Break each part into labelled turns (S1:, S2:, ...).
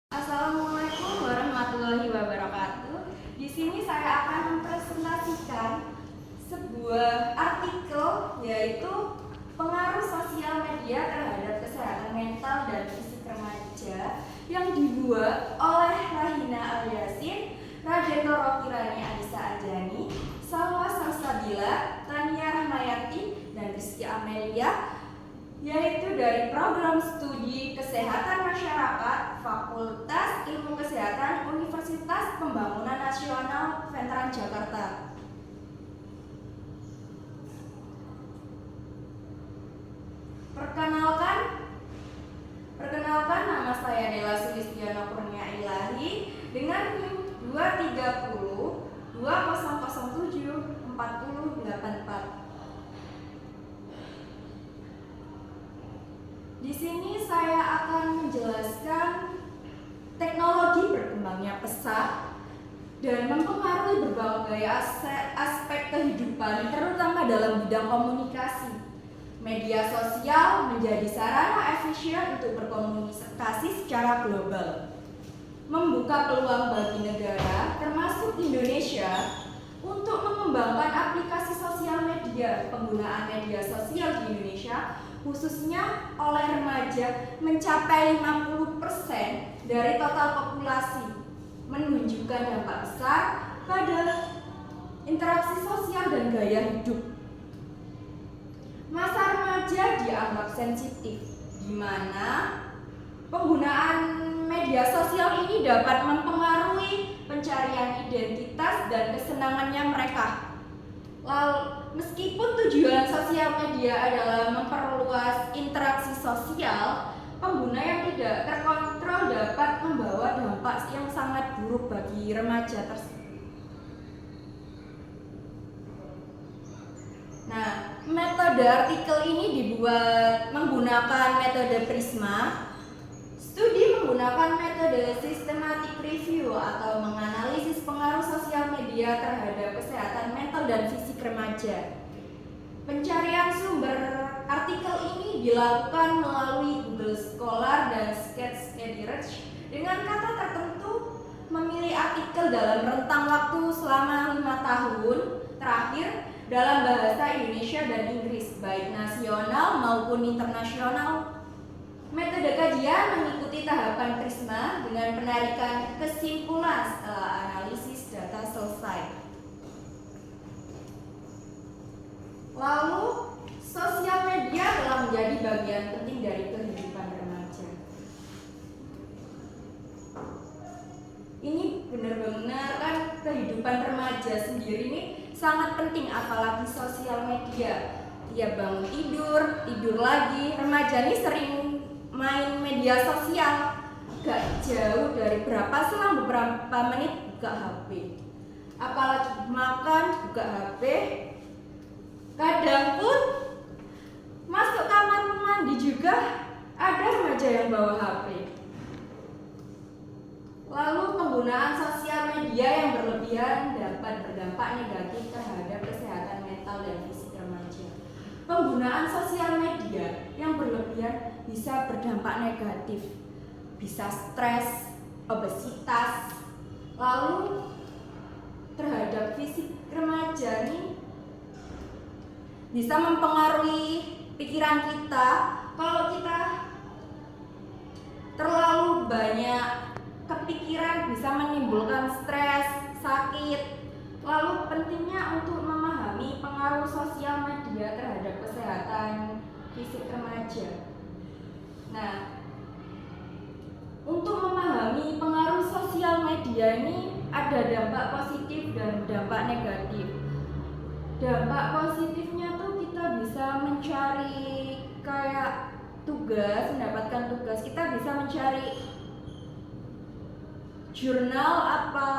S1: Assalamualaikum warahmatullahi wabarakatuh. Di sini saya akan mempresentasikan sebuah artikel, yaitu pengaruh sosial media terhadap kesehatan mental dan fisik remaja, yang dibuat oleh Rahina Al-Yasin, Raden Kirani Anissa Anjani, Salwa Salsabila, Tania Rahmayati, dan Rizky Amelia, yaitu dari program studi Kesehatan Masyarakat Fakultas Ilmu Kesehatan Universitas Pembangunan Nasional Veteran Jakarta. Perkenalkan, nama saya Dela Sulistiana Kurnia Ilahi dengan NIM 230 2007 4084. Di sini saya akan menjelaskan teknologi berkembangnya pesat dan mempengaruhi berbagai aspek kehidupan, terutama dalam bidang komunikasi. Media sosial menjadi sarana efisien untuk berkomunikasi secara global, membuka peluang bagi negara, termasuk Indonesia, untuk mengembangkan aplikasi sosial media. Penggunaan media sosial di Indonesia khususnya oleh remaja mencapai 50% dari total populasi, menunjukkan dampak besar pada interaksi sosial dan gaya hidup. Masa remaja dianggap sensitif, di mana penggunaan media sosial ini dapat mempengaruhi pencarian identitas dan kesenangannya mereka. Meskipun tujuan sosial media adalah memperluas interaksi sosial, pengguna yang tidak terkontrol dapat membawa dampak yang sangat buruk bagi remaja tersebut. Nah, metode artikel ini dibuat menggunakan metode Prisma. Studi menggunakan metode systematic review atau menganalisis pengaruh sosial media terhadap kesehatan mental dan fisik remaja. Pencarian sumber artikel ini dilakukan melalui Google Scholar dan SketchEdit dengan kata tertentu, memilih artikel dalam rentang waktu selama 5 tahun terakhir dalam bahasa Indonesia dan Inggris, baik nasional maupun internasional. Metode kajian mengikuti tahapan Prisma dengan penarikan kesimpulan setelah analisis data selesai. Lalu, sosial media telah menjadi bagian penting dari kehidupan remaja. Ini benar-benar kan kehidupan remaja sendiri ini sangat penting, apalagi sosial media. Dia bangun tidur lagi. Remaja ini sering main media sosial, gak jauh dari selang beberapa menit buka HP, apalagi makan buka HP, kadang pun masuk kamar mandi juga ada remaja yang bawa HP. Lalu penggunaan sosial media yang berlebihan dapat berdampak negatif terhadap kesehatan mental dan fisik remaja. Penggunaan sosial media yang berlebihan bisa berdampak negatif, bisa stres, obesitas, lalu terhadap fisik remaja ini bisa mempengaruhi pikiran kita. Kalau kita terlalu banyak kepikiran bisa menimbulkan stres, sakit. Lalu pentingnya untuk memahami pengaruh sosial media terhadap kesehatan fisik remaja. Nah, untuk memahami pengaruh sosial media ini ada dampak positif dan dampak negatif. Dampak positifnya tuh kita bisa mencari kayak tugas, mendapatkan tugas. Kita bisa mencari jurnal apa,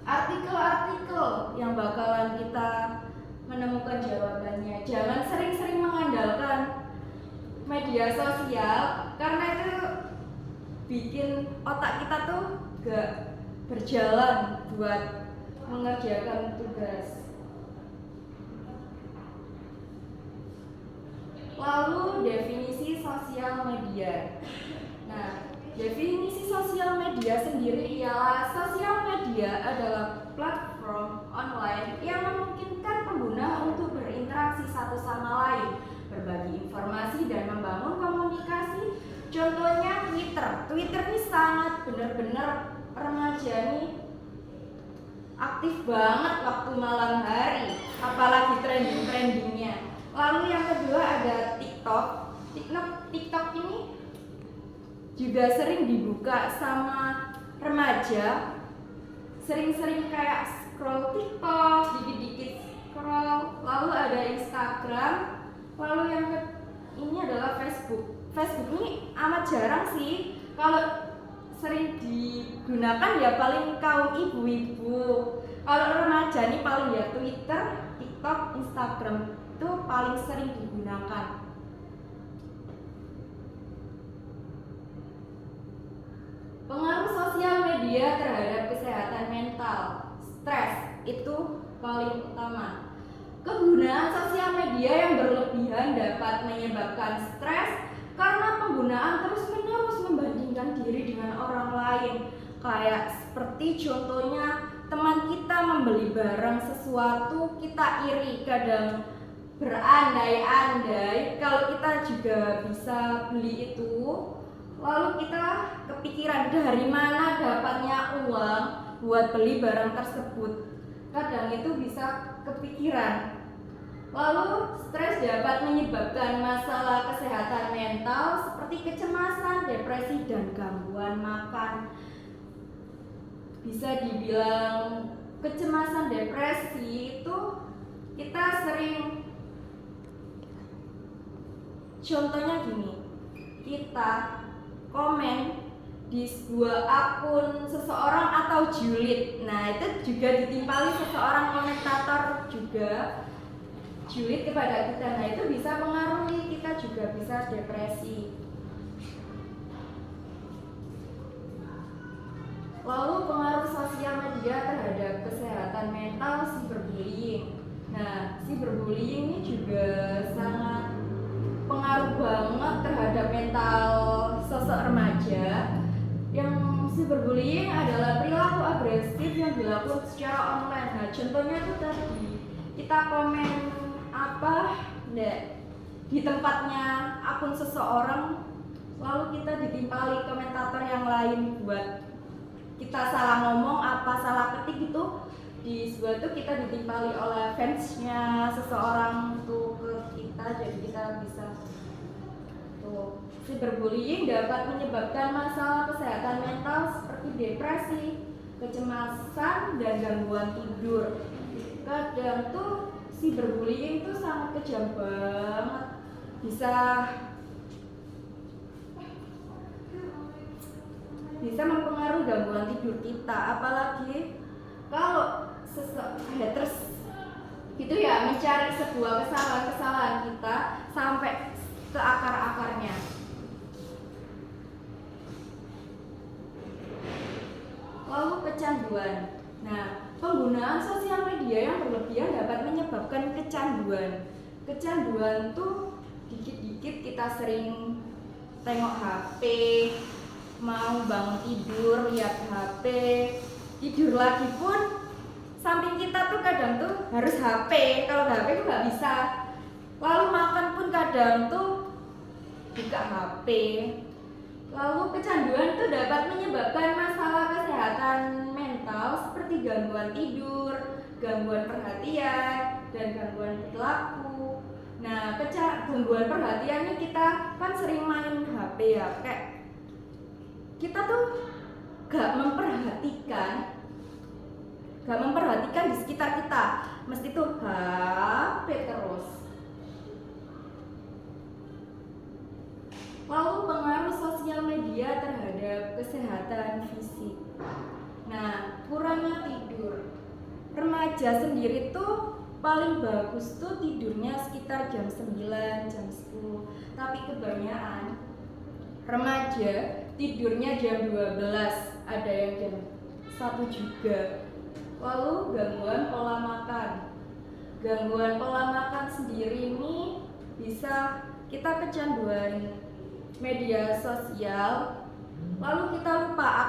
S1: artikel-artikel yang bakalan kita menemukan jawabannya. Jangan sering-sering mengandalkan media sosial, karena itu bikin otak kita tuh gak berjalan buat mengerjakan tugas. Lalu definisi sosial media. Nah, definisi sosial sosial media sendiri ialah sosial media adalah platform online yang memungkinkan pengguna untuk berinteraksi satu sama lain, berbagi informasi dan membangun komunikasi. Contohnya Twitter. Twitter ini sangat benar-benar remaja nih aktif banget waktu malam hari, apalagi trending-trendingnya. Lalu yang kedua ada TikTok. TikTok ini juga sering dibuka sama remaja, sering-sering kayak scroll TikTok, dikit-dikit scroll. Lalu ada Instagram, lalu yang ini adalah Facebook. Facebook ini amat jarang sih, kalau sering digunakan ya paling kaum ibu-ibu. Kalau remaja ini paling ya Twitter, TikTok, Instagram itu paling sering digunakan. Pengaruh sosial media terhadap kesehatan mental, stres itu paling utama. Kegunaan sosial media yang berlebihan dapat menyebabkan stres karena penggunaan terus-menerus membandingkan diri dengan orang lain. Kayak seperti contohnya teman kita membeli barang sesuatu, kita iri, kadang berandai-andai kalau kita juga bisa beli itu. Lalu kita kepikiran dari mana dapatnya uang buat beli barang tersebut. Kadang itu bisa kepikiran. Lalu stres dapat menyebabkan masalah kesehatan mental seperti kecemasan, depresi, dan gangguan makan. Bisa dibilang kecemasan, depresi itu kita sering, contohnya gini, kita komen di sebuah akun seseorang atau julid. Nah, itu juga ditimpali seseorang komentator juga julid kepada kita. Nah, itu bisa mengaruhi kita juga bisa depresi. Lalu pengaruh sosial media terhadap kesehatan mental, cyberbullying. Nah, cyberbullying ini juga sangat pengaruh banget terhadap mental sosok remaja. Yang cyberbullying adalah perilaku agresif yang dilakukan secara online. Nah, contohnya itu tadi kita komen apa di tempatnya akun seseorang, lalu kita ditimpali komentator yang lain buat kita salah ngomong apa salah ketik itu di sebuah itu kita ditimpali oleh fansnya seseorang tuh ke kita, jadi kita bisa tuh. Cyberbullying dapat menyebabkan masalah kesehatan mental seperti depresi, kecemasan, dan gangguan tidur. Kadang tuh cyberbullying tuh sangat kejam banget, bisa mempengaruhi gangguan tidur kita, apalagi kalau haters gitu ya, mencari sebuah kesalahan kita sampai ke akar-akarnya. Lalu kecanduan. Nah, penggunaan sosial media yang berlebihan dapat menyebabkan kecanduan. Kecanduan tuh dikit-dikit kita sering tengok HP, mau bangun tidur lihat HP, tidur lagi pun samping kita tuh kadang tuh harus HP. Kalau nggak HP tuh nggak bisa. Lalu makan pun kadang tuh buka HP. Lalu kecanduan itu dapat menyebabkan masalah kesehatan mental seperti gangguan tidur, gangguan perhatian, dan gangguan perilaku. Nah, gangguan perhatian ini kita kan sering main HP ya, kayak kita tuh gak memperhatikan di sekitar kita, mesti tuh HP terus. Lalu pengaruh sosial media terhadap kesehatan fisik. Nah, kurangnya tidur. Remaja sendiri tuh paling bagus tuh tidurnya sekitar jam 9, jam 10. Tapi kebanyakan remaja tidurnya jam 12, ada yang jam 1 juga. Lalu gangguan pola makan. Gangguan pola makan sendiri ini bisa kita kecanduan media sosial, lalu kita lupa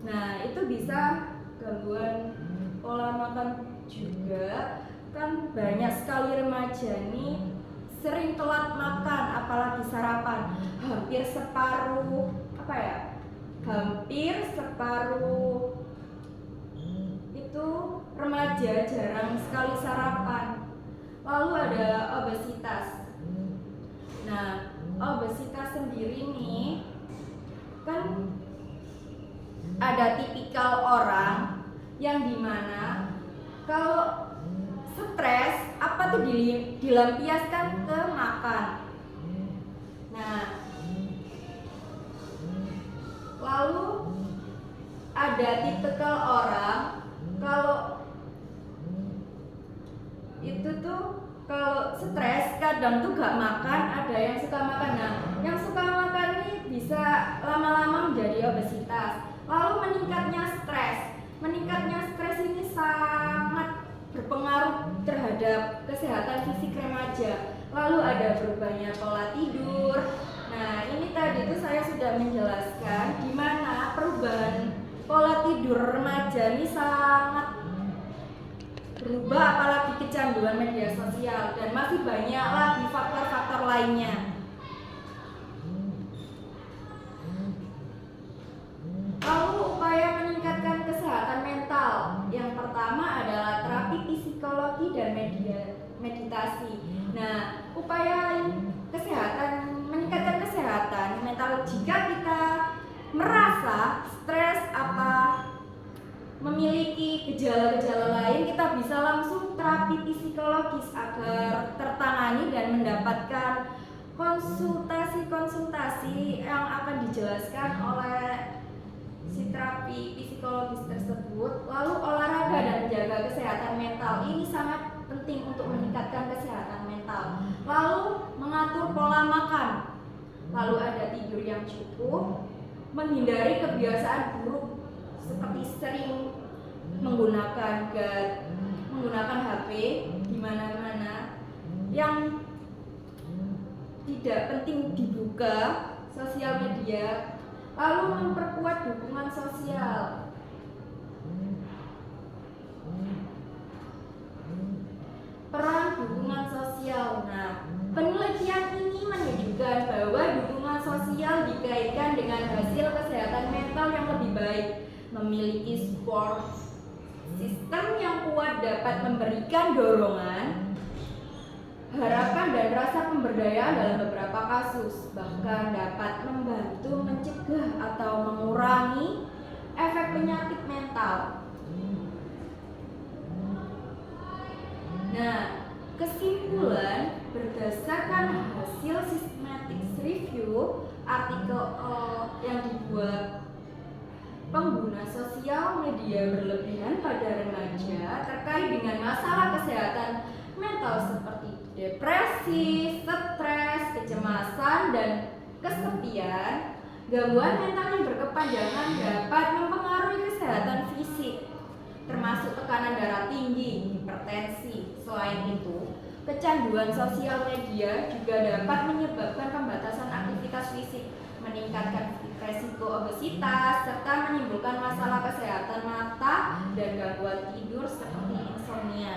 S1: Nah, itu bisa gangguan pola makan juga. Kan banyak sekali remaja nih sering telat makan, apalagi sarapan. Hampir separuh itu remaja jarang sekali sarapan. Lalu ada obesitas. Nah, obesitas sendiri nih kan ada tipikal orang yang dimana kalau stres apa tuh dilampiaskan ke makan. Nah, lalu ada tipikal orang kalau itu tuh kalau stres kadang tuh gak makan, ada yang suka makan. Nah, yang suka makan ini bisa lama-lama menjadi obesitas. Lalu meningkatnya stres ini sangat berpengaruh terhadap kesehatan fisik remaja. Lalu ada berubahnya pola tidur. Nah, ini tadi tuh saya sudah menjelaskan di mana perubahan pola tidur remaja ini sangat berubah, apalagi kecanduan media sosial, dan masih banyak lagi faktor-faktor lainnya. Lalu upaya meningkatkan kesehatan mental. Yang pertama adalah terapi psikologi dan meditasi. Nah, upaya meningkatkan kesehatan mental, jika kita merasa stres memiliki gejala-gejala lain, kita bisa langsung terapi psikologis agar tertangani dan mendapatkan konsultasi yang akan dijelaskan oleh si terapi psikologis tersebut. Lalu olahraga dan menjaga kesehatan mental ini sangat penting untuk meningkatkan kesehatan mental. Lalu mengatur pola makan. Lalu ada tidur yang cukup, menghindari kebiasaan buruk seperti sering menggunakan HP di mana-mana yang tidak penting dibuka, sosial media. Lalu memperkuat dukungan sosial. Peran dukungan sosial. Nah, penelitian ini menunjukkan bahwa dukungan sosial dikaitkan dengan hasil kesehatan mental yang lebih baik. Memiliki support sistem yang kuat dapat memberikan dorongan, harapan dan rasa pemberdayaan dalam beberapa kasus, bahkan dapat membantu mencegah atau mengurangi efek penyakit mental. Nah, kesimpulan berdasarkan hasil systematic review artikel yang dibuat pengguna sosial media berlebihan pada remaja terkait dengan masalah kesehatan mental seperti depresi, stres, kecemasan, dan kesepian. Gangguan mental yang berkepanjangan dapat mempengaruhi kesehatan fisik, termasuk tekanan darah tinggi, hipertensi. Selain itu, kecanduan sosial media juga dapat menyebabkan pembatasan aktivitas fisik, meningkatkan resiko obesitas, serta menimbulkan masalah kesehatan mata dan gangguan tidur seperti insomnia.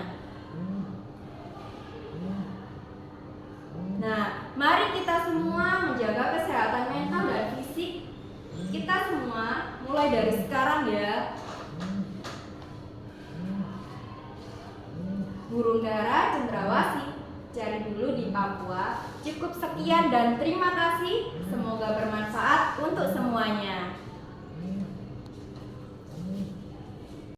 S1: Nah, mari kita semua menjaga kesehatan mental dan fisik kita semua mulai dari sekarang ya. Burung dara cendrawasih, cari dulu di Papua. Cukup sekian dan terima kasih. Semoga bermanfaat untuk semuanya.